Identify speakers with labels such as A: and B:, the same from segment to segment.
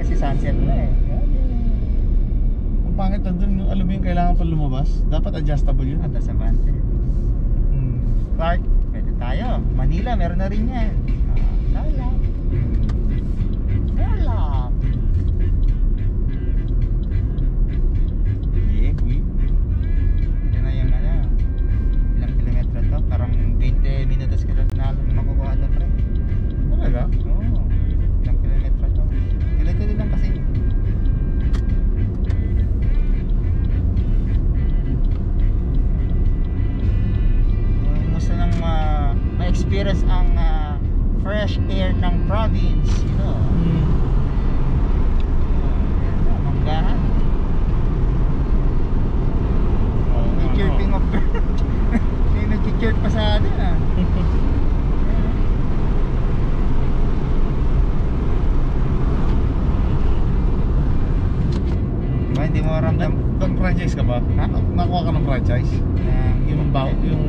A: Kasi sunset na eh.
B: Ang pangit nandun, alam mo yung kailangan pa lumabas. Dapat adjustable yun.
A: At sa bante. Clark, pwede tayo. Manila, meron na rin yan. Tarlac. Tarlac.
B: Yeah, boy.
A: Ito na yung ano. Ilang kilometro to? Parang 20 minutos ka na makukuha to, pre.
B: Talaga?
A: Oo. Ilang kilometro to? Tuloy-tuloy lang kasi. Gusto nang ma-experience ang fresh air ng province. Ito. Manggahan. May chirping of bird. May nag-chirp pa sa atin ah. Diba hindi mo ramdam?
B: Nag-franchise ka ba?
A: Ha?
B: Nakuha ka ng franchise? Yung baw? Yung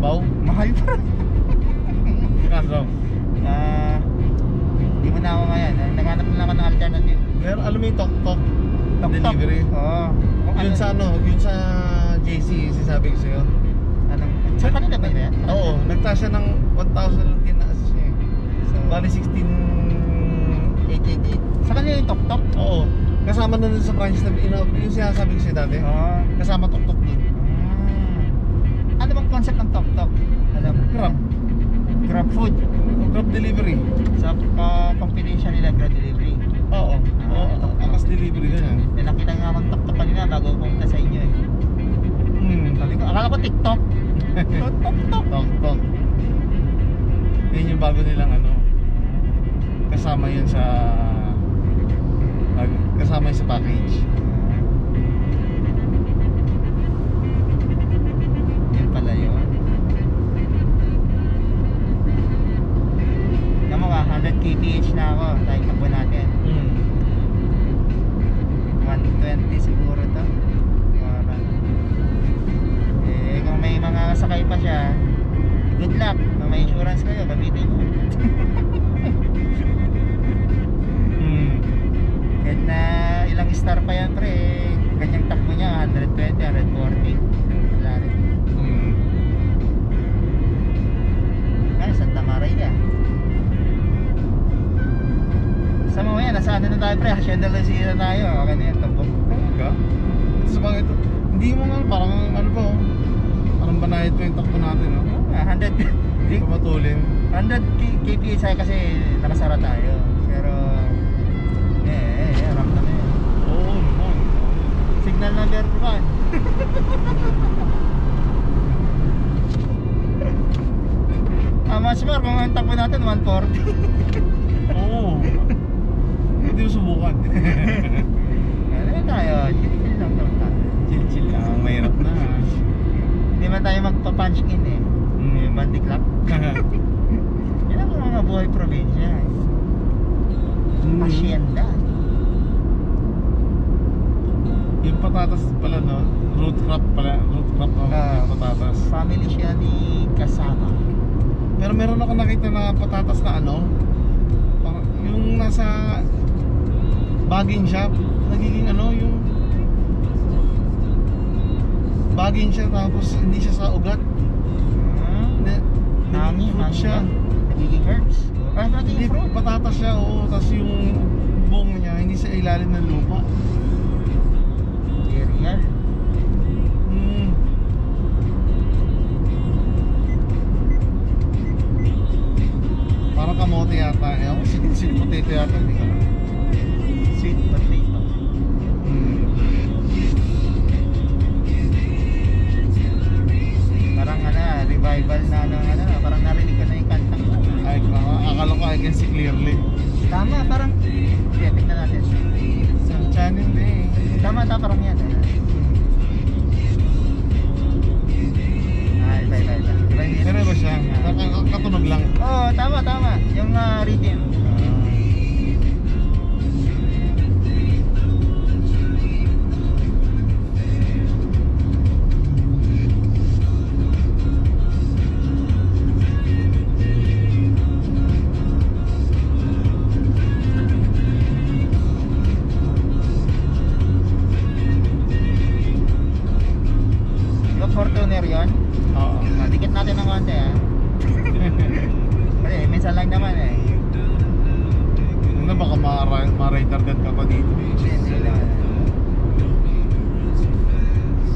B: baw?
A: Mahal pa rin.
B: Kano?
A: Hindi mo na ako ngayon. Naghanap na ako ng alternative.
B: Pero alam mo yung tok-tok
A: Tok-tok.
B: delivery?
A: Oo.
B: Yun sa ano? Yun sa JC, sinasabi ko sa'yo.
A: Anong, sa kanila ba yun?
B: Oo, nagtaas siya ng 1,000 lang tinaas siya eh.
A: So,
B: Bali 16,888.
A: sa kanila yung tok-tok?
B: Oo. Kasama na dun sa franchise na yung sinasabi ko sa'yo dati.
A: Oo.
B: Kasama tok-tok dun.
A: Ano bang concept ng tok-tok? Alam mo?
B: Grab.
A: Grab food.
B: Grab delivery.
A: Sa competition nila, Grab delivery.
B: Oo. Oo. Akas delivery ganyan.
A: Nakita nga akong tok-tok kanina bago pumunta sa inyo eh. Sabi ko, akala ko TikTok. Tok-tok.
B: Tok-tok. Yun yung bago nilang ano. Kasama yun sa package.
A: Yun pala yun. Naman ka, 100 kph na ako. Tayo takbo natin. 120 siguro to. Parang kung may mga sakay pa siya, good luck. Kung may insurance kayo, gamitin nyo. Kahit na ilang star pa yan, pre, ganyang takbo niya, 120, 140. Wala rin. Ay, Santa Maria. Sa mamaya, nasa ano na tayo, pre? Hacienda Lucena na tayo. Okay na yan, tumbok.
B: Talaga? Ito sa bagay ito. Hindi mo nga, parang ano pa oh. Parang banayad pa yung takbo natin oh.
A: 100
B: Hindi ko matulin.
A: 100 kph kasi nakasara tayo. Pero ramdam na yun.
B: Oo naman.
A: Signal number 1. Mas more kung ang takbo natin 140.
B: Oo. Hindi mo subukan.
A: Ano tayo? Chill lang tayo.
B: Chill lang. Mahirap na.
A: Hindi man tayo magpa-punch in eh. Yung bandi clock. Yan ang mga buhay probinsya. Hacienda.
B: Yung patatas pala no, root crop pala, root crop ng patatas.
A: Family siya ni Kasama.
B: Pero meron ako nakita na patatas na ano, parang yung nasa bagging shop, nagiging ano, yung bagging siya tapos hindi siya sa ugat.
A: Nagiging fruit
B: siya.
A: Nagiging herbs.
B: Hindi, patatas siya, oo, tapos yung buong niya hindi sa ilalim ng lupa.
A: Cereal.
B: Parang kamote yata. Ewan ko, sweet potato yata. Hindi ka lang.
A: Sweet potato. Parang revival na parang narinig ko na yung kantang ko.
B: Ay, akala ko I can see clearly.
A: Tama, parang tingnan natin.
B: Sa channel din.
A: Tama, parang yan. Iba.
B: Pero ba siya? Katunog lang.
A: Oo, tama. Yung rhythm.
B: ma-retardan ka pa dito eh.
A: Hindi lang.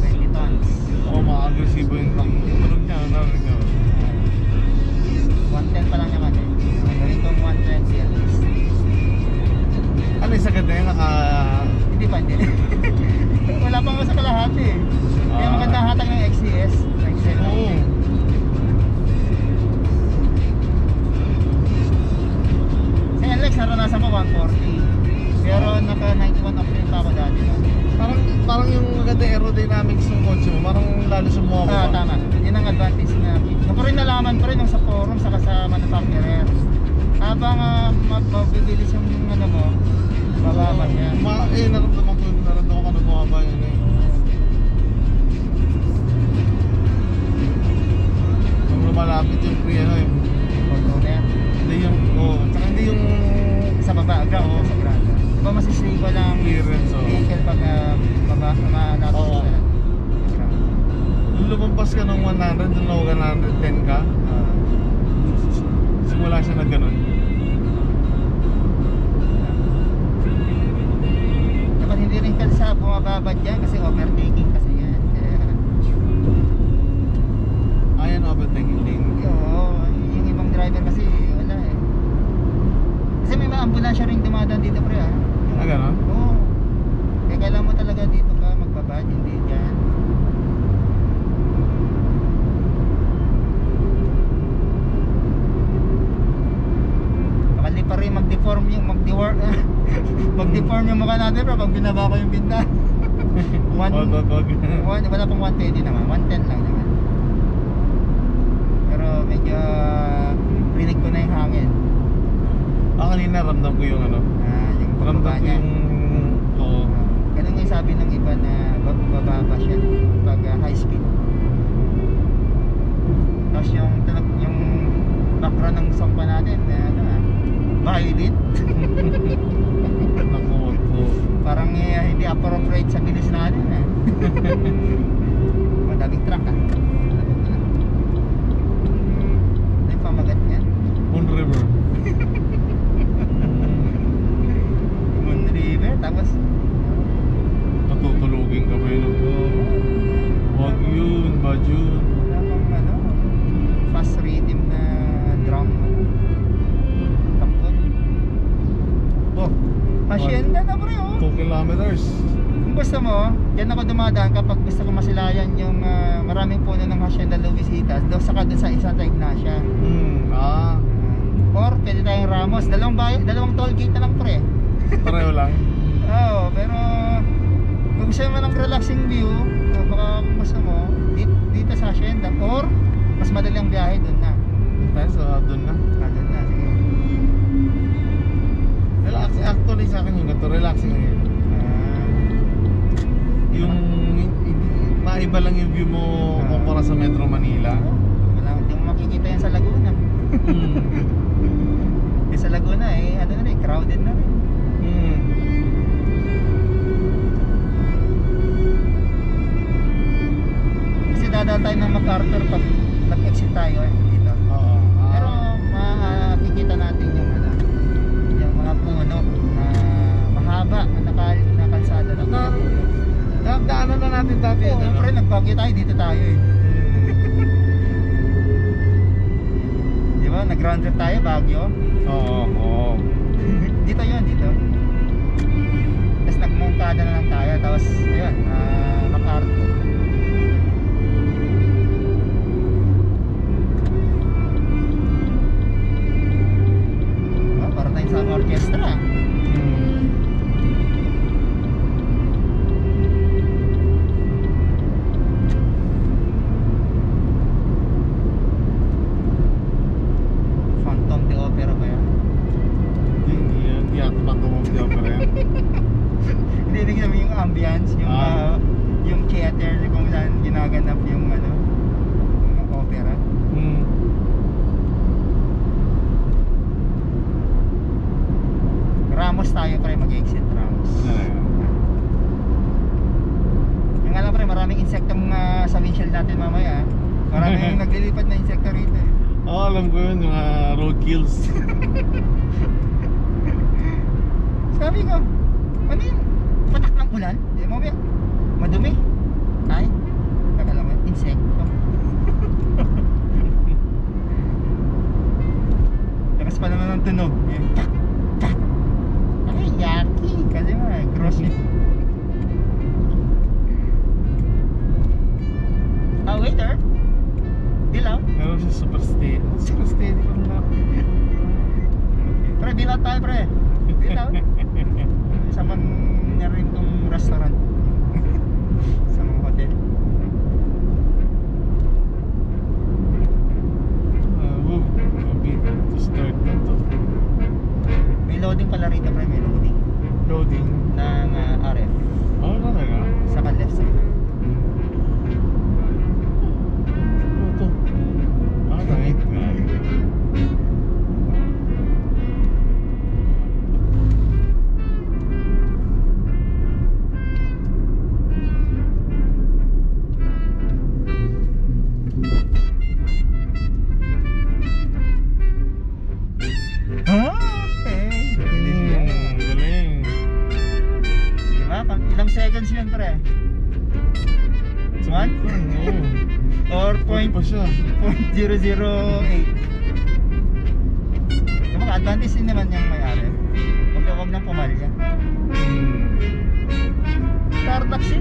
A: 20 tons.
B: Oo, ma-agresibo yung tunog niya. Narinig ka.
A: 110 pa lang naman eh. Gawin kong 120 at least.
B: Ano yung sagad na yun?
A: Hindi pa, hindi. Wala pa nga sa kalahati eh. Kaya maganda hatang ng XCS.
B: Oo.
A: Sa NLEX, naranasan ko 140. Pero naka 91 octane pa ako dati.
B: Parang yung maganda aerodynamics ng kotse mo, parang lalo sa mga
A: Ah, tama. Yun ang advantage na. Ito ko rin nalaman pa rin nung sa forum saka sa manufacturer. Habang mabibilis yung ano mo, bababa siya.
B: Naramdaman ko ano bumaba yun eh. Kung lumalapit yung pre ano eh.
A: Controller.
B: Hindi yung, tsaka hindi yung
A: Sa baba, ground. Sa ground. Diba masisigo lang
B: clearance,
A: vehicle pag malapit
B: Oo.
A: sa ground.
B: Nung lumampas ka ng 100, nung nawaga 110 ka, simula siya na ganun.
A: Dapat hindi rin kalsa bumababad yan kasi overtaking kasi yan. Kaya,
B: Ayan, overtaking lane.
A: oo, yung ibang driver kasi wala eh. Kasi may mga ambulansya rin dumadaan dito pre ah.
B: Ganun?
A: Oo. Kaya kailangan mo talaga dito ka magbabad, hindi dyan. Makali pa rin mag-deform yung mukha natin pero pag binaba ko yung binta. Wala pang 120 naman, 110 lang naman. Pero medyo rinig ko na yung hangin.
B: Kanina ramdam ko yung ano.
A: Yung
B: Ramdam
A: pagbaba
B: ko
A: niya.
B: yung, oo.
A: Ganun yung sabi ng iba na bababa siya pag high speed. Tapos yung background ng song pa natin violin.
B: Naku, po.
A: Parang hindi appropriate sa bilis natin madaming truck Ano yung pamagat niya?
B: Moon River.
A: Moon River. Tapos
B: Patutulugin ka pa yun. Wag yun, bad yun.
A: wala bang fast rhythm na drum tampon. Oh, hacienda na pre
B: 2 kilometers.
A: Kung gusto mo, dyan ako dumadaan kapag gusto ko masilayan yung maraming puno ng Hacienda Luisitas, saka doon sa Santa Ignacia. Or pwede tayong Ramos, dalawang toll gate na lang pre.
B: Pareho lang.
A: Oo, pero kung gusto mo ng relaxing view, baka kung gusto mo, dito sa Hacienda, or mas madali ang biyahe doon na.
B: So, doon na.
A: Doon na, sige.
B: Relaxing. Actually sa akin yung ganito, relaxing ngayon. Yung maiba lang yung view mo kumpara sa Metro Manila.
A: Hindi mo makikita yan sa Laguna. Sa Laguna ano na rin, crowded na rin. Kasi dadaan tayo ng MacArthur pag nag-exit tayo dito. Pero makikita natin yung yung mga puno na mahaba na kalsada na
B: Daanan na natin dati.
A: Oo, pre, nagbagyo tayo, dito tayo Di ba? Nag-round trip tayo, Baguio.
B: Oo.
A: Dito yun, dito. Tapos nagmungkada na lang tayo. Tapos, ayun, MacArthur. Para tayo sa orchestra. Phantom de Opera ba yan?
B: Hindi ako pantong opera yan.
A: Hindi naman yung ambience, yung theater kung saan ginaganap yung yung opera. Ramos tayo pre, mag-exit Ramos. Yung alam pre, maraming insektong sa windshield natin mamaya. Maraming naglilipad na insekto rito
B: Alam ko yun, yung road kills.
A: Sabi ko, ano yun? Patak ng ulan? Di mo ba? Madumi. Ay, nakala mo, insekto. Lakas pa naman ang tunog. Yung tak, tak. Ay, yaki. Kasi nga, gross yun. Ah, waiter. Dilaw.
B: Meron siya super steady. Super steady pa nila.
A: Pre, dilaw tayo, pre. Dilaw. Sa man na rin tong restaurant. Sa mga hotel.
B: Mabit to start na to.
A: May loading pala rito, pre. May loading.
B: Loading.
A: Ng RF.
B: Oh, talaga?
A: Sa left side.
B: Ito. Ah, night.
A: Okay.
B: Galing.
A: Diba? Ilang seconds yun, pre? 1? Or
B: Point pa siya.
A: 0.008. Diba, advantage din naman yung may RF. Huwag nang pumalya.
B: Hmm.
A: Car taxi.